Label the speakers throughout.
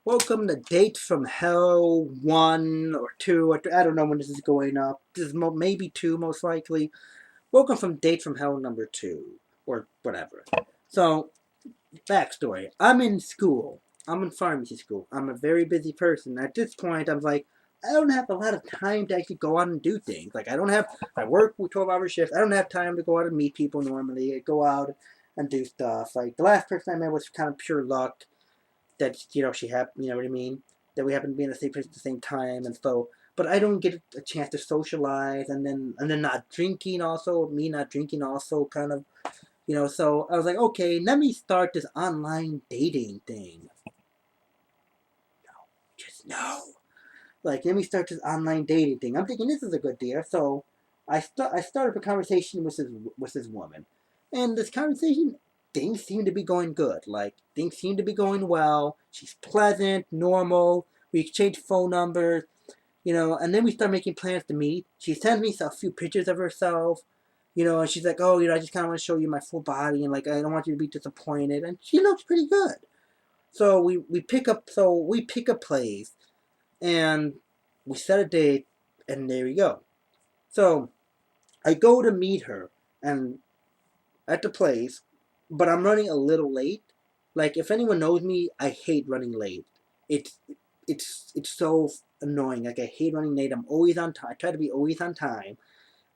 Speaker 1: Welcome to Date from Hell 1 or 2, or I don't know when this is going up. This is maybe 2, most likely. Welcome from Date from Hell number 2, or whatever. So, backstory. I'm in school. I'm in pharmacy school. I'm a very busy person. At this point, I'm like, I don't have a lot of time to actually go out and do things. Like, I work with 12-hour shifts. I don't have time to go out and meet people normally. I go out and do stuff. Like, the last person I met was kind of pure luck that she had, you know what I mean, that we happen to be in the same place at the same time, and so. But I don't get a chance to socialize, and then not drinking also, me not drinking also, kind of, So I was like, okay, let me start this online dating thing. No, just no. Like, let me start this online dating thing. I'm thinking this is a good idea, so I started a conversation with this woman, and this conversation, things seem to be going good. Like, things seem to be going well. She's pleasant, normal. We exchange phone numbers, and then we start making plans to meet. She sends me a few pictures of herself, and she's like, oh, I just kind of want to show you my full body, and like, I don't want you to be disappointed. And she looks pretty good. So we pick up a place, and we set a date, and there we go. So I go to meet her, and at the place, but I'm running a little late. Like, if anyone knows me, I hate running late. It's it's so annoying. Like, I hate running late. I'm always on time. I try to be always on time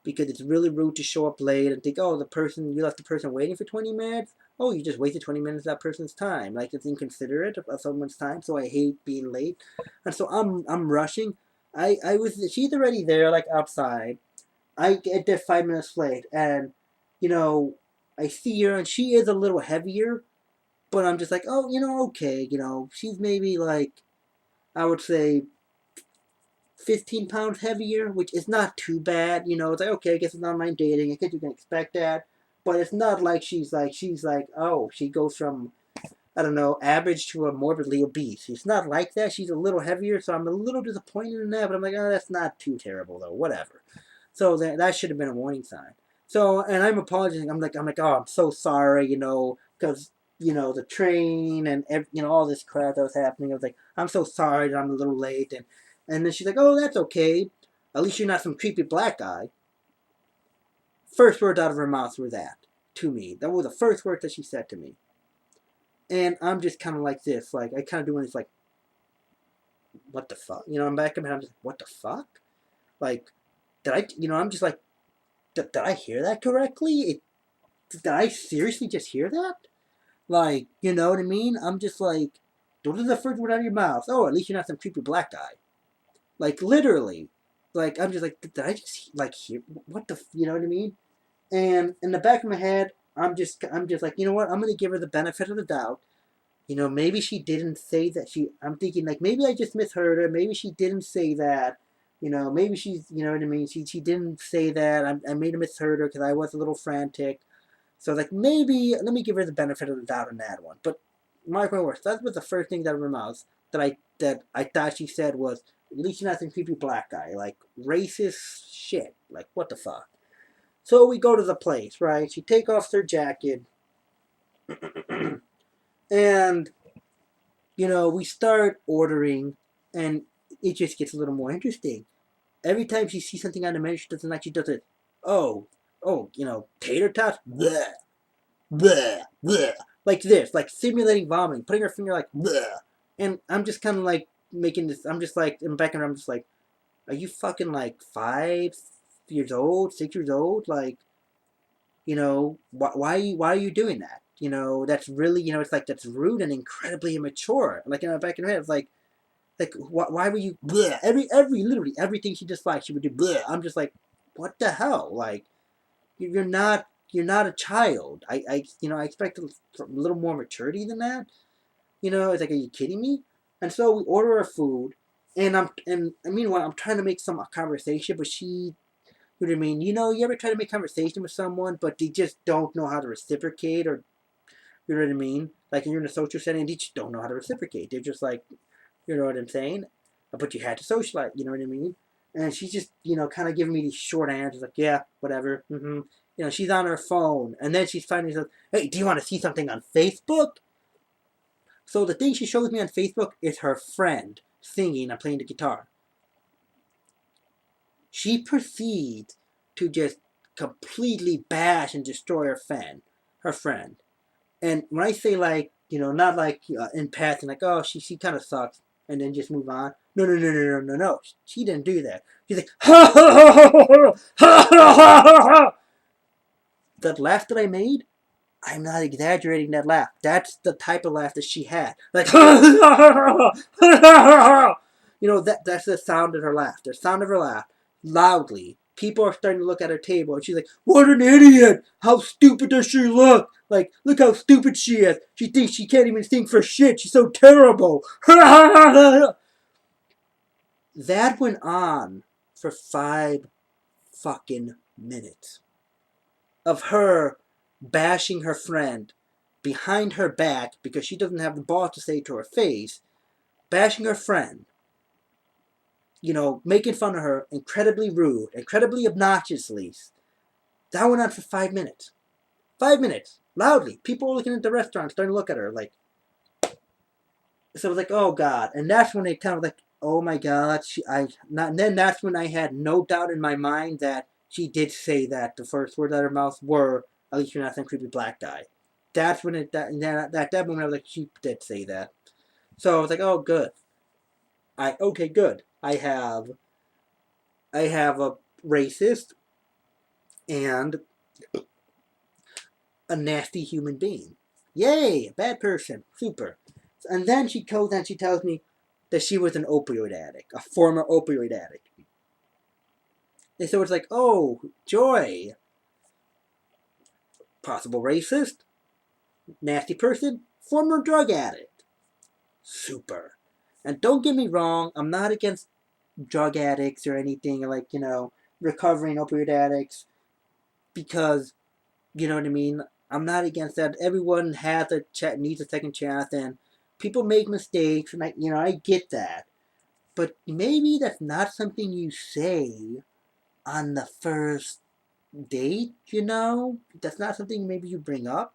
Speaker 1: because it's really rude to show up late and think, oh, you left the person waiting for 20 minutes. Oh, you just wasted 20 minutes of that person's time. Like, it's inconsiderate of someone's time. So I hate being late, and so I'm rushing. She's already there, like, outside. I get there 5 minutes late, and you know I see her, and she is a little heavier, but I'm just like, oh, okay, she's maybe like, I would say 15 pounds heavier, which is not too bad. It's like, okay, I guess it's online dating. I guess you can expect that, but it's not like she's like, oh, she goes from, I don't know, average to a morbidly obese. It's not like that. She's a little heavier, so I'm a little disappointed in that. But I'm like, oh, that's not too terrible though. Whatever. So that should have been a warning sign. So, and I'm apologizing. I'm like, oh, I'm so sorry, because the train and all this crap that was happening. I was like, I'm so sorry that I'm a little late, and then she's like, oh, that's okay. At least you're not some creepy black guy. First words out of her mouth were that to me. That was the first word that she said to me, and I'm just kind of like this, like I kind of doing this, like, what the fuck, I'm back in my head. I'm just like, what the fuck, like, did I, I'm just like, did I hear that correctly? Did I seriously just hear that? Like, you know what I mean? I'm just like, what is the first word out of your mouth? Oh, at least you're not some creepy black guy. Like, literally. Like, I'm just like, did I just, like, hear, what the, you know what I mean? And in the back of my head, I'm just like, you know what? I'm going to give her the benefit of the doubt. Maybe she didn't say that. I'm thinking, like, maybe I just misheard her. Maybe she didn't say that. Maybe she's, you know what I mean? She didn't say that. I made a misheard her because I was a little frantic. So, like, maybe, let me give her the benefit of the doubt on that one. But, mark my words, that was the first thing out of her mouth that I thought she said was, at least you're not some creepy black guy. Like, racist shit. Like, what the fuck? So we go to the place, right? She takes off her jacket. And, we start ordering, and it just gets a little more interesting. Every time she sees something on the menu, she doesn't like, she does it. Oh, tater tots? Bleh, bleh, bleh. Like this, like simulating vomiting, putting her finger like, bleh. And I'm just kind of like making this, I'm just like, in the background, I'm just like, are you fucking like 5 years old, 6 years old? Like, why are you doing that? That's really, it's like, that's rude and incredibly immature. Like, in the back of her head, it's like, why were you, bleh? Literally everything she disliked, she would do, bleh. I'm just like, what the hell? Like, you're not a child. I expect a little more maturity than that. It's like, are you kidding me? And so we order our food, and meanwhile I'm trying to make some conversation, but she, you know what I mean? You ever try to make conversation with someone, but they just don't know how to reciprocate, or you know what I mean? Like, you're in a social setting, they just don't know how to reciprocate. They're just like, you know what I'm saying? But you had to socialize, you know what I mean? And she's just, kind of giving me these short answers, like, yeah, whatever. She's on her phone, and then she's finally says, hey, do you want to see something on Facebook? So the thing she shows me on Facebook is her friend singing and playing the guitar. She proceeds to just completely bash and destroy her friend. And when I say like, not like in passing, like, oh, she kind of sucks, and then just move on. No, no, no, no, no, no, no. She didn't do that. She's like, ha ha ha ha ha ha ha ha ha. That laugh that I made, I'm not exaggerating that laugh. That's the type of laugh that she had. Like, that's the sound of her laugh. The sound of her laugh, loudly. People are starting to look at her table, and she's like, what an idiot! How stupid does she look? Like, look how stupid she is. She thinks she can't even sing for shit. She's so terrible. That went on for 5 fucking minutes. Of her bashing her friend behind her back because she doesn't have the balls to say it to her face, bashing her friend, making fun of her, incredibly rude, incredibly obnoxiously. That went on for 5 minutes. 5 minutes, loudly. People were looking at the restaurant, starting to look at her, like. So I was like, oh God. And that's when they kind of like, oh my God. And then that's when I had no doubt in my mind that she did say that the first words out of her mouth were, at least you're not some creepy black guy. That's when that moment I was like, she did say that. So I was like, oh good. Okay, good. I have a racist and a nasty human being. Yay, a bad person. Super. And then she tells me that she was an opioid addict, a former opioid addict. And so it's like, oh, joy. Possible racist, nasty person, former drug addict. Super. And don't get me wrong, I'm not against drug addicts or anything like, recovering opioid addicts because, you know what I mean? I'm not against that. Everyone needs a second chance, and people make mistakes, and I get that. But maybe that's not something you say on the first date, That's not something maybe you bring up.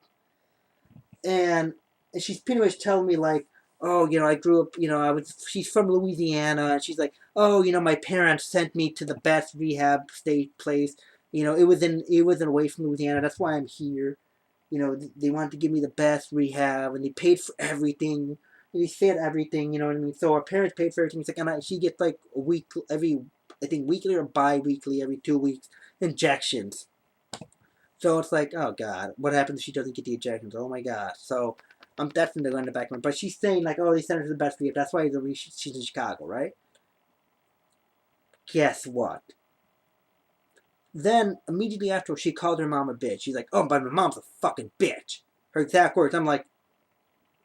Speaker 1: And she's pretty much telling me like, oh, I grew up, she's from Louisiana, and she's like, oh, my parents sent me to the best rehab state place. It wasn't away from Louisiana. That's why I'm here. They wanted to give me the best rehab, and they paid for everything. They said everything, you know what I mean? So our parents paid for everything. It's like, and she gets like a week, I think weekly or bi-weekly, every 2 weeks, injections. So it's like, oh God, what happens if she doesn't get the injections? Oh my God. So I'm definitely going to back her. But she's saying like, oh, they sent her to the best rehab. That's why she's in Chicago, right? Guess what? Then immediately after, she called her mom a bitch. She's like, oh, but my mom's a fucking bitch. Her exact words. I'm like,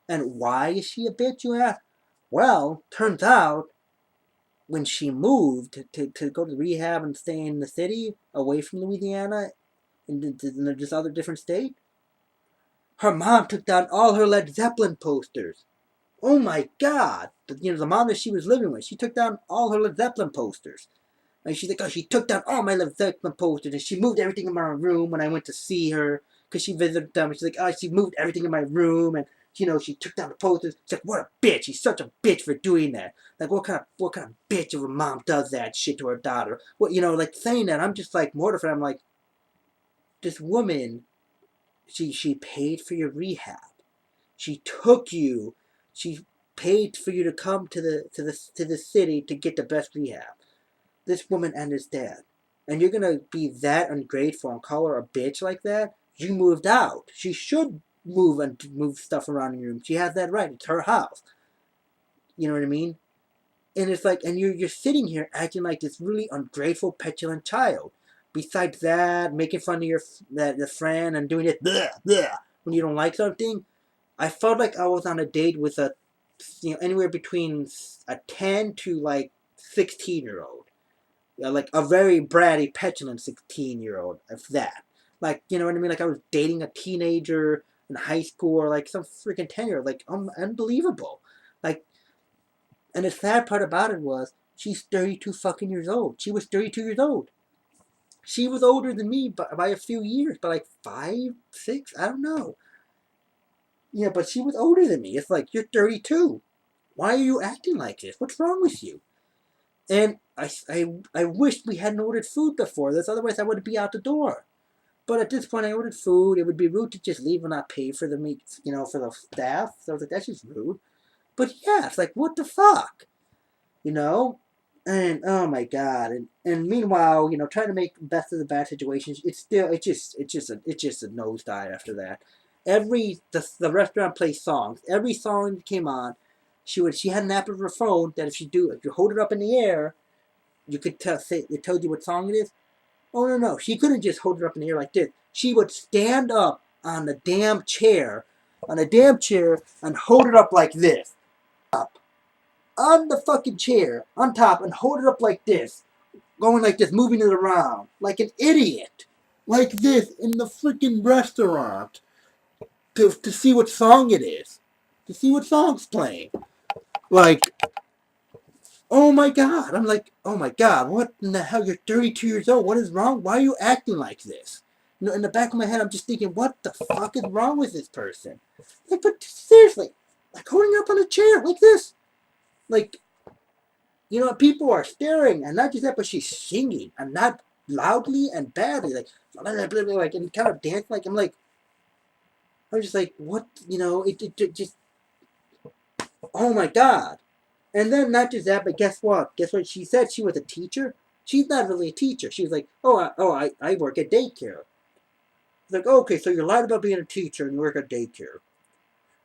Speaker 1: and why is she a bitch, you ask? Well, turns out when she moved to go to rehab and stay in the city away from Louisiana in this other different state, her mom took down all her Led Zeppelin posters. Oh my God! The mom that she was living with, she took down all her Led Zeppelin posters. And she's like, oh, she took down all my Led Zeppelin posters, and she moved everything in my room when I went to see her, because she visited them. And she's like, oh, she moved everything in my room, and she took down the posters. She's like, what a bitch! She's such a bitch for doing that. Like, what kind of bitch of a mom does that shit to her daughter? What, like saying that, I'm just like mortified. I'm like, this woman, she paid for your rehab. She took you. She paid for you to come to the city to get the best rehab. This woman and his dad. And you're gonna be that ungrateful and call her a bitch like that? You moved out. She should move stuff around in your room. She has that right. It's her house. You know what I mean? And it's like, and you're sitting here acting like this really ungrateful, petulant child. Besides that, making fun of the friend and doing it bleh, bleh, when you don't like something, I felt like I was on a date with anywhere between a 10 to like 16-year-old. Like a very bratty, petulant 16-year-old, if that. Like, you know what I mean? Like I was dating a teenager in high school or like some freaking 10-year-old. Like, unbelievable. Like, and the sad part about it was, she's 32 fucking years old. She was 32 years old. She was older than me by a few years, by like 5, 6, I don't know. Yeah, but she was older than me. It's like, you're 32. Why are you acting like this? What's wrong with you? And I wished we hadn't ordered food before this, otherwise I would be out the door. But at this point, I ordered food. It would be rude to just leave and not pay for the meat, for the staff. So I was like, that's just rude. But yeah, it's like, what the fuck? You know? And oh my god. And meanwhile, trying to make the best of the bad situations, it's just a nosedive after that. The restaurant plays songs. Every song that came on, she had an app of her phone that if you hold it up in the air, you could say it told you what song it is. Oh no, she couldn't just hold it up in the air like this. She would stand up on the damn chair, and hold it up like this, up on the fucking chair, on top, and hold it up like this, going like this, moving it around like an idiot, like this in the freaking restaurant to see what song it is, to see what song's playing. Like, oh my god! I'm like, oh my god! What in the hell? You're 32 years old. What is wrong? Why are you acting like this? In the back of my head, I'm just thinking, what the fuck is wrong with this person? Like, but seriously, like holding up on a chair like this, like, people are staring, and not just that, but she's singing, and not loudly and badly, like and kind of dancing. Like I'm just like, what? It just, oh my god. And then not just that, but guess what? Guess what? She said she was a teacher. She's not really a teacher. She was like, I work at daycare. It's like, okay, so you're lying about being a teacher and you work at daycare.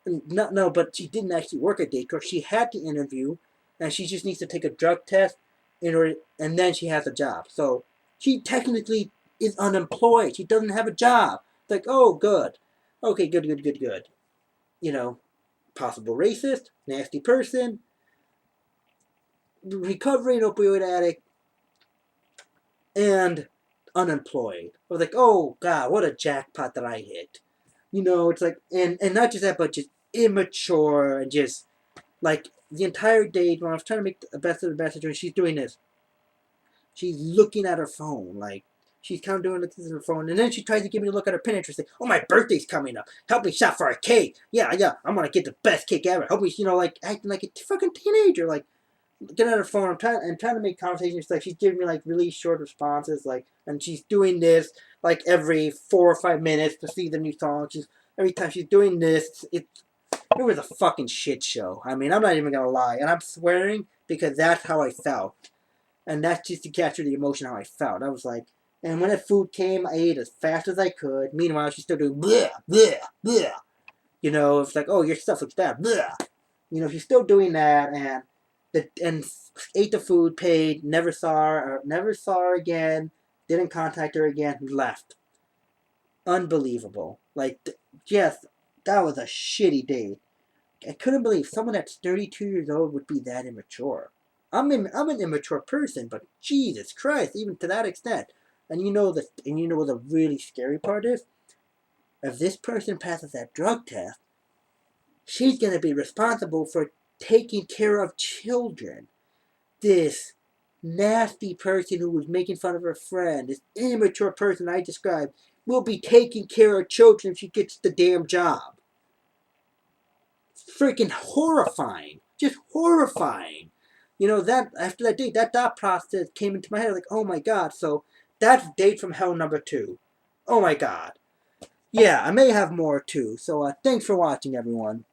Speaker 1: And no, but she didn't actually work at daycare. She had the interview, and she just needs to take a drug test in order, and then she has a job. So she technically is unemployed. She doesn't have a job. It's like, oh, good. Okay, good, good, good, good. Possible racist, nasty person, recovering opioid addict, and unemployed. I was like, oh god, what a jackpot that I hit. It's like, and not just that, but just immature, and just like the entire day when I was trying to make the best of the best situation, she's doing this. She's looking at her phone, like she's kind of doing this on her phone, and then she tries to give me a look at her Pinterest. Like, oh, my birthday's coming up. Help me shop for a cake. Yeah, I'm gonna get the best cake ever. Help me, like acting like a fucking teenager, like get on her phone. I'm trying to make conversations. Like she's giving me like really short responses, like, and she's doing this like every 4 or 5 minutes to see the new song. Every time she's doing this, it was a fucking shit show. I mean, I'm not even gonna lie, and I'm swearing because that's how I felt, and that's just to capture the emotion how I felt. I was like, and when the food came, I ate as fast as I could. Meanwhile, she's still doing bleh, bleh, bleh. It's like, oh, your stuff looks bad, bleh. She's still doing that, and ate the food, paid, never saw her again, didn't contact her again, left. Unbelievable. Like, yes, that was a shitty day. I couldn't believe someone that's 32 years old would be that immature. I'm an immature person, but Jesus Christ, even to that extent. And what the really scary part is? If this person passes that drug test, she's gonna be responsible for taking care of children. This nasty person who was making fun of her friend, this immature person I described, will be taking care of children if she gets the damn job. Freaking horrifying. Just horrifying. That after that date, that thought process came into my head. Like, oh my god. So that's Date from Hell number 2. Oh my god. Yeah, I may have more too. So thanks for watching, everyone.